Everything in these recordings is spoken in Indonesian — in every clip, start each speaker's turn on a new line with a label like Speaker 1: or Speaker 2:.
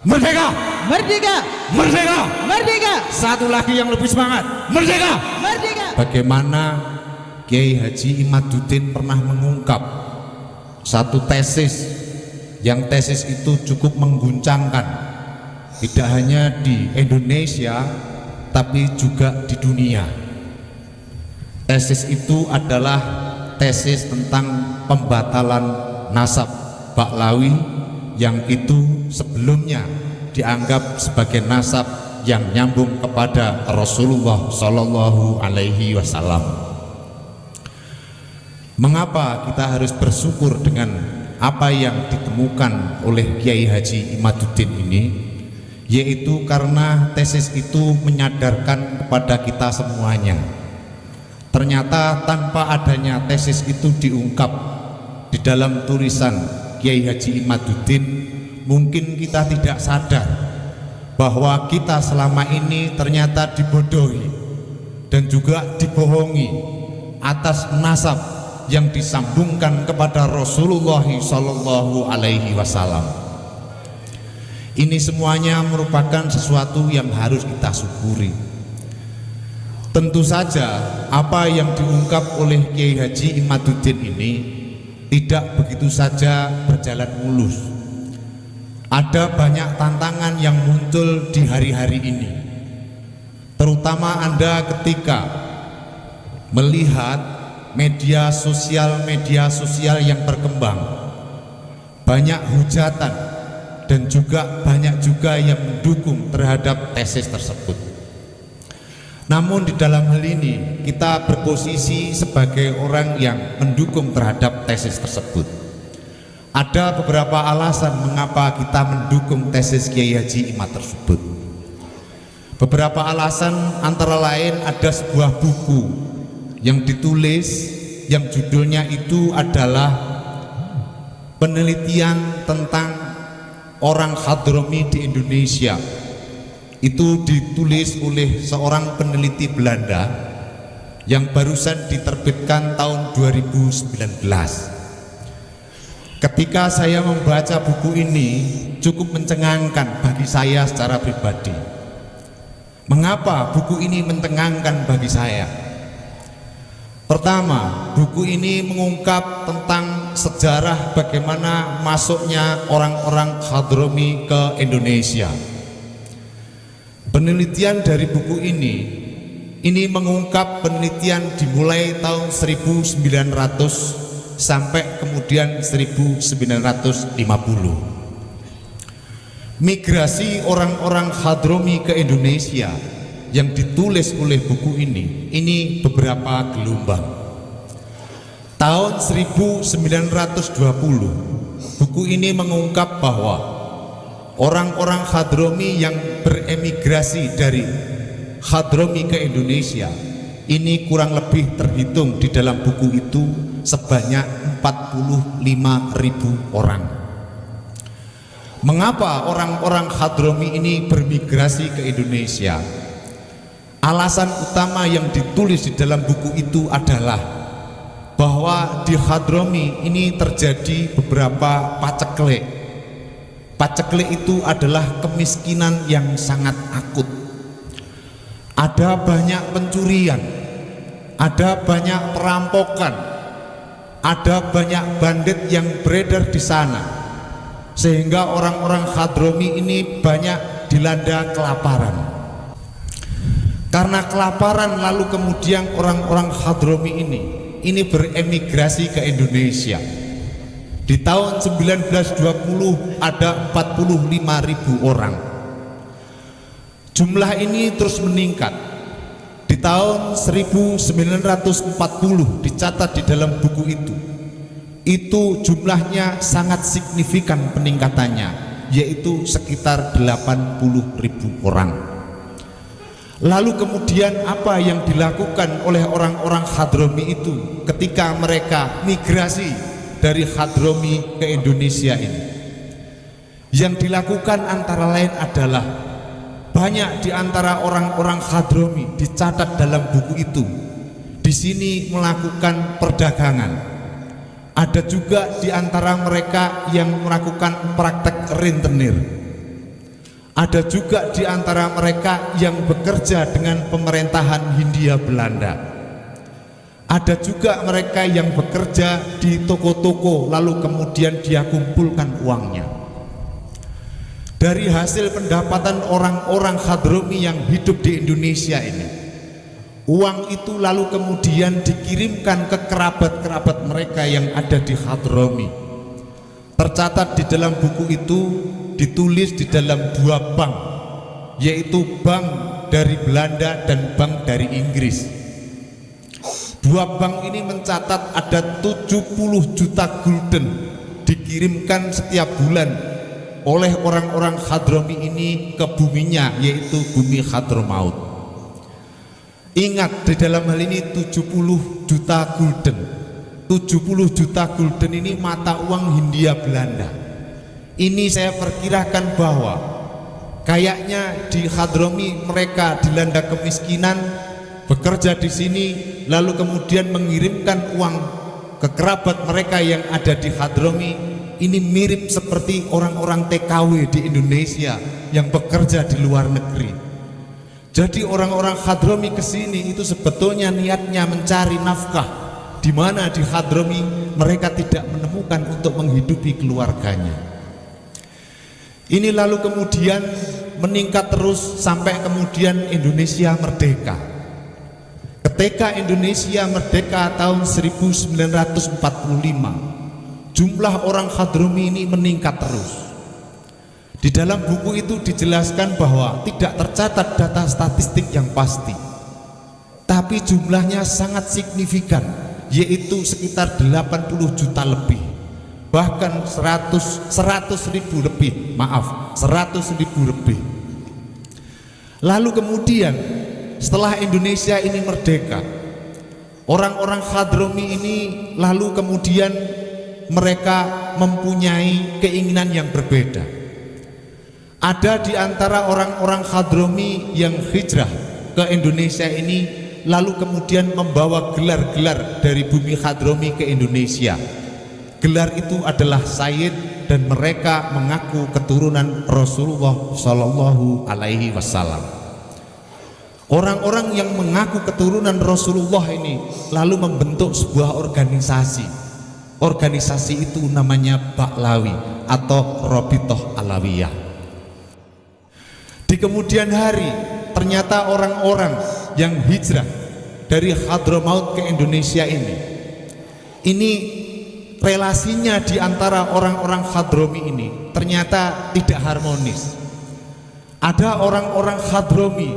Speaker 1: Merdeka!
Speaker 2: Merdeka!
Speaker 1: Merdeka!
Speaker 2: Merdeka!
Speaker 1: Satu lagi yang lebih semangat. Merdeka!
Speaker 2: Merdeka!
Speaker 1: Bagaimana Kiai Haji Imaduddin pernah mengungkap satu tesis, yang tesis itu cukup mengguncangkan, tidak hanya di Indonesia tapi juga di dunia. Tesis itu adalah tesis tentang pembatalan nasab Baklawi yang itu sebelumnya dianggap sebagai nasab yang nyambung kepada Rasulullah Shallallahu Alaihi Wasallam. Mengapa kita harus bersyukur dengan apa yang ditemukan oleh Kiai Haji Imaduddin ini? Yaitu karena tesis itu menyadarkan kepada kita semuanya, ternyata tanpa adanya tesis itu diungkap di dalam tulisan Kiai Haji Imaduddin, mungkin kita tidak sadar bahwa kita selama ini ternyata dibodohi dan juga dibohongi atas nasab yang disambungkan kepada Rasulullah Shallallahu Alaihi Wasallam. Ini semuanya merupakan sesuatu yang harus kita syukuri. Tentu saja apa yang diungkap oleh Kiai Haji Imaduddin ini tidak begitu saja berjalan mulus. Ada banyak tantangan yang muncul di hari-hari ini, terutama Anda ketika melihat media sosial yang berkembang. Banyak hujatan dan juga banyak juga yang mendukung terhadap tesis tersebut. Namun di dalam hal ini kita berposisi sebagai orang yang mendukung terhadap tesis tersebut. Ada beberapa alasan mengapa kita mendukung tesis Kiai Haji Imad tersebut. Beberapa alasan antara lain ada sebuah buku yang ditulis yang judulnya itu adalah penelitian tentang orang Hadromi di Indonesia. Itu ditulis oleh seorang peneliti Belanda yang barusan diterbitkan tahun 2019. Ketika saya membaca buku ini cukup mencengangkan bagi saya secara pribadi. Mengapa buku ini mencengangkan bagi saya? Pertama, buku ini mengungkap tentang sejarah bagaimana masuknya orang-orang Hadromi ke Indonesia. Penelitian dari buku ini mengungkap penelitian dimulai tahun 1900 sampai kemudian 1950. Migrasi orang-orang Hadromi ke Indonesia yang ditulis oleh buku ini beberapa gelombang. Tahun 1920 buku ini mengungkap bahwa orang-orang Hadromi yang beremigrasi dari Hadromi ke Indonesia ini kurang lebih terhitung di dalam buku itu sebanyak 45.000 orang. Mengapa orang-orang Hadromi ini bermigrasi ke Indonesia? Alasan utama yang ditulis di dalam buku itu adalah bahwa di Hadromi ini terjadi beberapa paceklik. Paceklik itu adalah kemiskinan yang sangat akut. Ada banyak pencurian, ada banyak perampokan, ada banyak bandit yang beredar di sana, sehingga orang-orang Hadromi ini banyak dilanda kelaparan. Karena kelaparan lalu kemudian orang-orang Hadromi ini beremigrasi ke Indonesia. Di tahun 1920 ada 45.000 orang. Jumlah ini terus meningkat. Di tahun 1940 dicatat di dalam buku itu jumlahnya sangat signifikan peningkatannya, yaitu sekitar 80.000 orang. Lalu kemudian apa yang dilakukan oleh orang-orang Hadromi itu ketika mereka migrasi dari Hadromi ke Indonesia ini? Yang dilakukan antara lain adalah banyak di antara orang-orang Hadromi dicatat dalam buku itu di sini melakukan perdagangan. Ada juga di antara mereka yang melakukan praktek rentenir. Ada juga di antara mereka yang bekerja dengan pemerintahan Hindia Belanda. Ada juga mereka yang bekerja di toko-toko lalu kemudian dia kumpulkan uangnya. Dari hasil pendapatan orang-orang Hadromi yang hidup di Indonesia ini, uang itu lalu kemudian dikirimkan ke kerabat-kerabat mereka yang ada di Hadromi. Tercatat di dalam buku itu, ditulis di dalam dua bank, yaitu bank dari Belanda dan bank dari Inggris. Dua bank ini mencatat ada 70 juta gulden dikirimkan setiap bulan oleh orang-orang Hadromi ini ke buminya, yaitu bumi Hadramaut. Ingat, di dalam hal ini 70 juta gulden. 70 juta gulden ini mata uang Hindia Belanda. Ini saya perkirakan bahwa kayaknya di Hadromi mereka dilanda kemiskinan, bekerja di sini, lalu kemudian mengirimkan uang ke kerabat mereka yang ada di Hadromi. Ini mirip seperti orang-orang TKW di Indonesia yang bekerja di luar negeri. Jadi orang-orang Hadromi ke sini itu sebetulnya niatnya mencari nafkah, di mana di Hadromi mereka tidak menemukan untuk menghidupi keluarganya. Ini lalu kemudian meningkat terus sampai kemudian Indonesia merdeka. Ketika Indonesia merdeka tahun 1945, jumlah orang Hadromi ini meningkat terus. Di dalam buku itu dijelaskan bahwa tidak tercatat data statistik yang pasti, tapi jumlahnya sangat signifikan, yaitu sekitar 80 juta lebih, bahkan 100 ribu lebih, 100 ribu lebih. Lalu kemudian setelah Indonesia ini merdeka, orang-orang Hadromi ini lalu kemudian mereka mempunyai keinginan yang berbeda. Ada di antara orang-orang Hadromi yang hijrah ke Indonesia ini lalu kemudian membawa gelar-gelar dari bumi Hadromi ke Indonesia. Gelar itu adalah Sayyid dan mereka mengaku keturunan Rasulullah Shallallahu Alaihi Wasallam. Orang-orang yang mengaku keturunan Rasulullah ini lalu membentuk sebuah organisasi. Organisasi itu namanya Baklawi atau Robitoh Alawiyah. Di kemudian hari ternyata orang-orang yang hijrah dari Hadramaut ke Indonesia ini relasinya di antara orang-orang Hadromi ini ternyata tidak harmonis. Ada orang-orang Hadromi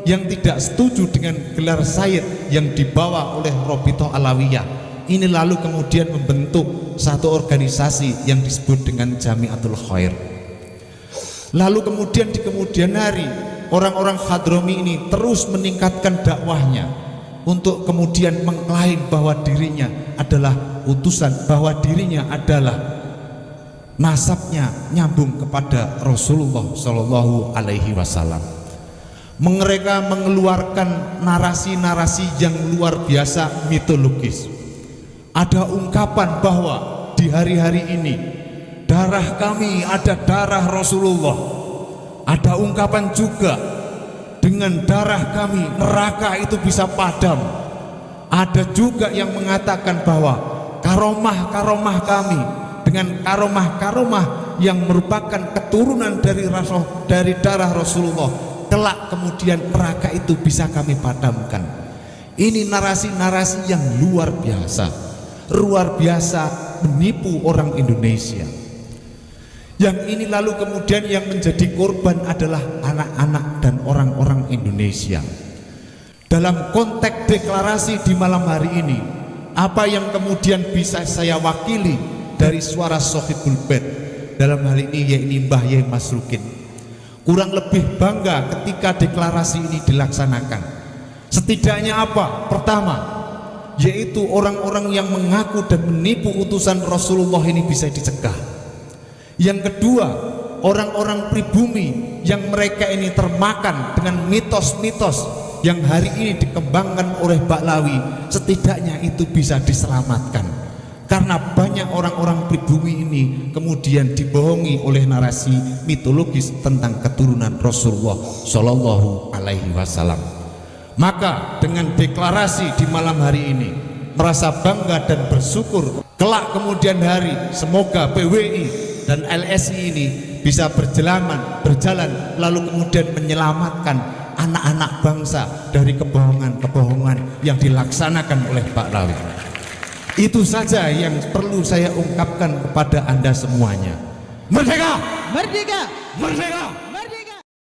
Speaker 1: yang tidak setuju dengan gelar Sayyid yang dibawa oleh Robitoh Alawiyah. Ini lalu kemudian membentuk satu organisasi yang disebut dengan Jamiatul Khair. Lalu kemudian di kemudian hari orang-orang Hadromi ini terus meningkatkan dakwahnya untuk kemudian mengklaim bahwa dirinya adalah utusan, bahwa dirinya adalah nasabnya nyambung kepada Rasulullah Shallallahu Alaihi Wasallam. Mereka mengeluarkan narasi-narasi yang luar biasa mitologis. Ada ungkapan bahwa di hari-hari ini darah kami ada darah Rasulullah. Ada ungkapan juga dengan darah kami neraka itu bisa padam. Ada juga yang mengatakan bahwa karomah-karomah kami dengan karomah-karomah yang merupakan keturunan dari darah Rasulullah, kelak kemudian neraka itu bisa kami padamkan. Ini narasi-narasi yang luar biasa menipu orang Indonesia. Yang ini lalu kemudian yang menjadi korban adalah anak-anak dan orang-orang Indonesia. Dalam konteks deklarasi di malam hari ini, apa yang kemudian bisa saya wakili dari suara Sohibul Bait dalam hal ini yaitu Mbah Yai Masrukin, kurang lebih bangga ketika deklarasi ini dilaksanakan. Setidaknya apa? Pertama, yaitu orang-orang yang mengaku dan menipu utusan Rasulullah ini bisa dicegah. Yang kedua, orang-orang pribumi yang mereka ini termakan dengan mitos-mitos yang hari ini dikembangkan oleh Baklawi, setidaknya itu bisa diselamatkan. karena banyak orang-orang pribumi ini kemudian dibohongi oleh narasi mitologis tentang keturunan Rasulullah Shallallahu Alaihi Wasallam. Maka dengan deklarasi di malam hari ini merasa bangga dan bersyukur, kelak kemudian hari semoga PWI dan LSI ini bisa berjalan lalu kemudian menyelamatkan anak-anak bangsa dari kebohongan-kebohongan yang dilaksanakan oleh Pak Rawi. Itu saja yang perlu saya ungkapkan kepada Anda semuanya. Merdeka!
Speaker 2: Merdeka!
Speaker 1: Merdeka!